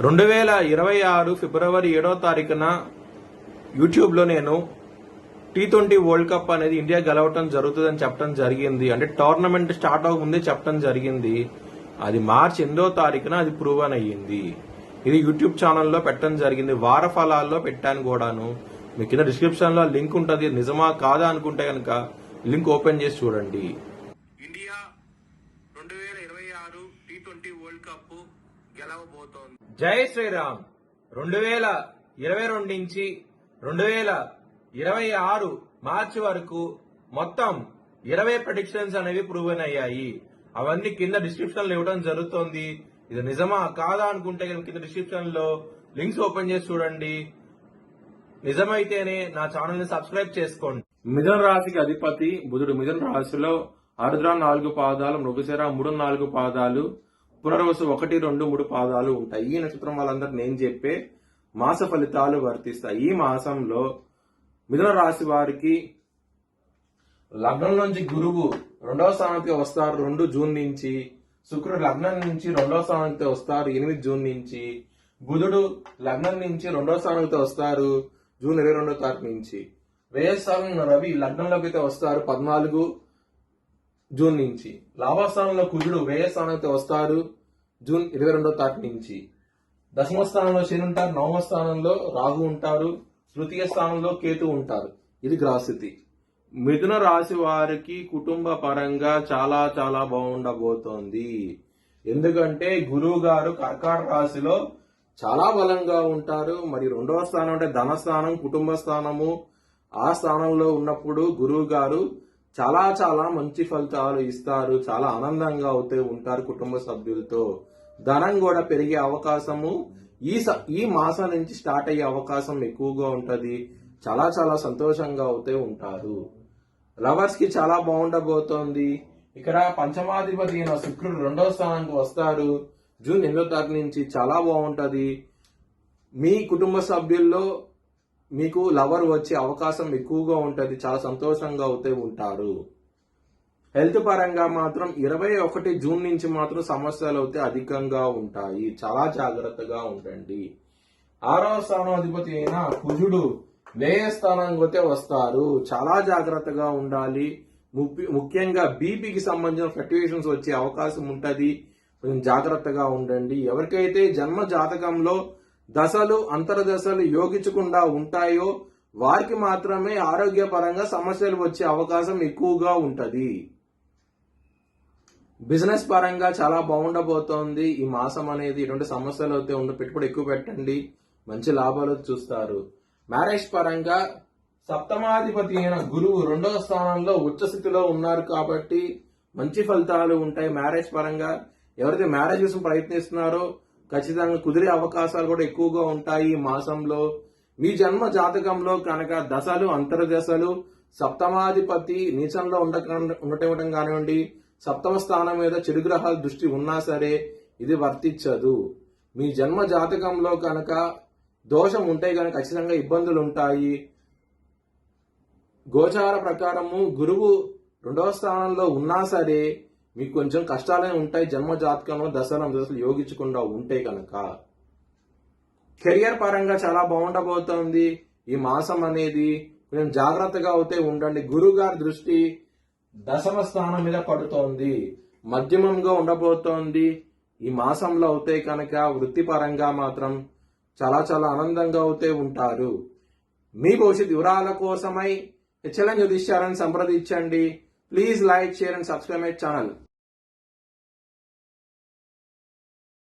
2026 ఫిబ్రవరి 7వ తారీఖున యూట్యూబ్లో నేను T20 వరల్డ్ కప్ అనేది ఇండియా గెలవటం జరుగుతుందని చెప్పడం జరిగింది. అంటే టోర్నమెంట్ స్టార్ట్ అవ్వకముందే చెప్పడం జరిగింది. అది మార్చి 8వ తారీఖున అది ప్రూవన్ అయ్యింది. ఇది యూట్యూబ్ ఛానల్లో పెట్టడం జరిగింది. వార ఫలాల్లో పెట్టాను కూడాను. మీ కింద డిస్క్రిప్షన్ లో లింక్ ఉంటుంది. నిజమా కాదా అనుకుంటే కనుక లింక్ ఓపెన్ చేసి చూడండి. ఇండియా 2026 T20 వరల్డ్ కప్ గెలవబోతోంది. జై శ్రీరామ్. 2022 నుంచి 2026 మార్చి వరకు మొత్తం 20 ప్రెడిక్షన్స్ అనేవి ప్రూవెన్ అయ్యాయి. అవన్నీ కింద డిస్క్రిప్షన్ లో ఇవ్వడం జరుగుతోంది. ఇది నిజమా కాదా అనుకుంటే కింద డిస్క్రిప్షన్ లో లింక్స్ ఓపెన్ చేసి చూడండి. నిజమైతేనే నా ఛానల్ ని సబ్స్క్రైబ్ చేసుకోండి. మిథున రాశికి అధిపతి బుధుడు. మిథున రాశిలో ఆరుద్ర 4 పాదాలు, మృగశిర 3, 4 పాదాలు, పునర్వసు 1, 2, 3 పాదాలు ఉంటాయి. ఈ నక్షత్రం వాళ్ళందరూ నేను చెప్పే మాస ఫలితాలు వర్తిస్తాయి. ఈ మాసంలో మిథున రాశి వారికి లగ్నం నుంచి గురువు 2వ స్థానానికి వస్తారు 2 జూన్ నుంచి. శుక్రుడు లగ్నం నుంచి 2వ స్థానానికి వస్తారు 8 జూన్ నుంచి. బుధుడు లగ్నం నుంచి 2వ స్థానానికి వస్తారు జూన్ 22వ తారీఖు నుంచి. వ్యయస్థానంలో రవి లగ్నంలోకి అయితే వస్తారు 14 జూన్ నుంచి. లాభస్థానంలో కుజుడు వ్యయస్థానానికి వస్తారు జూన్ 22వ తారీఖు నుంచి. దశమ స్థానంలో శని ఉంటారు, 9వ స్థానంలో రాహు ఉంటారు, తృతీయ స్థానంలో కేతు ఉంటారు. ఇది గ్రహస్థితి. మిథున రాశి వారికి కుటుంబ పరంగా చాలా చాలా బాగుండబోతోంది. ఎందుకంటే గురువు గారు కర్కాటక రాశిలో చాలా బలంగా ఉంటారు. మరి 2వ స్థానం అంటే ధనస్థానం, కుటుంబ స్థానము. ఆ స్థానంలో ఉన్నప్పుడు గురువు గారు చాలా చాలా మంచి ఫలితాలు ఇస్తారు. చాలా ఆనందంగా అవుతూ ఉంటారు కుటుంబ సభ్యులతో. ధనం కూడా పెరిగే అవకాశము ఈ మాసం నుంచి స్టార్ట్ అయ్యే అవకాశం ఎక్కువగా ఉంటది. చాలా చాలా సంతోషంగా అవుతూ ఉంటారు. లవర్స్ కి చాలా బాగుండబోతోంది. ఇక్కడ పంచమాధిపతి అయిన శుక్రుడు 2వ స్థానానికి వస్తారు జూన్ 8వ తారీఖు నుంచి. చాలా బాగుంటది. మీ కుటుంబ సభ్యుల్లో మీకు లవర్ వచ్చే అవకాశం ఎక్కువగా ఉంటది. చాలా సంతోషంగా అవుతూ ఉంటారు. హెల్త్ పరంగా మాత్రం 21 జూన్ నుంచి మాత్రం సమస్యలు అయితే అధికంగా ఉంటాయి. చాలా జాగ్రత్తగా ఉండండి. 6వ స్థానాధిపతి అయిన కుజుడు వ్యయ స్థానానికి అయితే వస్తారు. చాలా జాగ్రత్తగా ఉండాలి. ముఖ్యంగా బీపీకి సంబంధించిన ఫ్లక్చుయేషన్స్ వచ్చే అవకాశం ఉంటది. కొంచెం జాగ్రత్తగా ఉండండి. ఎవరికైతే జన్మ జాతకంలో దశలు అంతర్దశలు యోగించకుండా ఉంటాయో వారికి మాత్రమే ఆరోగ్యపరంగా సమస్యలు వచ్చే అవకాశం ఎక్కువగా ఉంటది. బిజినెస్ పరంగా చాలా బాగుండబోతోంది. ఈ మాసం అనేది ఎటువంటి సమస్యలు అయితే పెట్టుబడి ఎక్కువ పెట్టండి, మంచి లాభాలు చూస్తారు. మ్యారేజ్ పరంగా సప్తమాధిపతి అయిన గురువు 2వ స్థానంలో ఉచ్చ స్థితిలో ఉన్నారు కాబట్టి మంచి ఫలితాలు ఉంటాయి. మ్యారేజ్ పరంగా ఎవరైతే మ్యారేజ్ కోసం ప్రయత్నిస్తున్నారో ఖచ్చితంగా కుదిరే అవకాశాలు కూడా ఎక్కువగా ఉంటాయి ఈ మాసంలో. మీ జన్మ జాతకంలో కనుక దశలు అంతర్దశలు సప్తమాధిపతి నీచంలో ఉండటం కానివ్వండి, సప్తమ స్థానం మీద చెడు గ్రహాల దృష్టి ఉన్నా సరే ఇది వర్తించదు. మీ జన్మ జాతకంలో కనుక దోషం ఉంటే కనుక ఖచ్చితంగా ఇబ్బందులు ఉంటాయి. గోచార ప్రకారము గురువు 2వ స్థానంలో ఉన్నా సరే మీకు కొంచెం కష్టాలే ఉంటాయి. జన్మ జాతకంలో దశలు యోగించకుండా ఉంటే కనుక. కెరియర్ పరంగా చాలా బాగుండబోతోంది ఈ మాసం అనేది. కొంచెం జాగ్రత్తగా అవుతే ఉండండి. గురువు గారి దృష్టి 10వ స్థానం మీద పడుతోంది. మధ్యమంగా ఉండబోతోంది ఈ మాసంలో అవుతే కనుక. వృత్తిపరంగా మాత్రం చాలా చాలా ఆనందంగా అవుతే ఉంటారు. మీ భవిష్యత్ వివరాల కోసమై హెచ్ఎల్ఎన్ జ్యోతిష్యాలను సంప్రదించండి. Please like, share and subscribe my channel.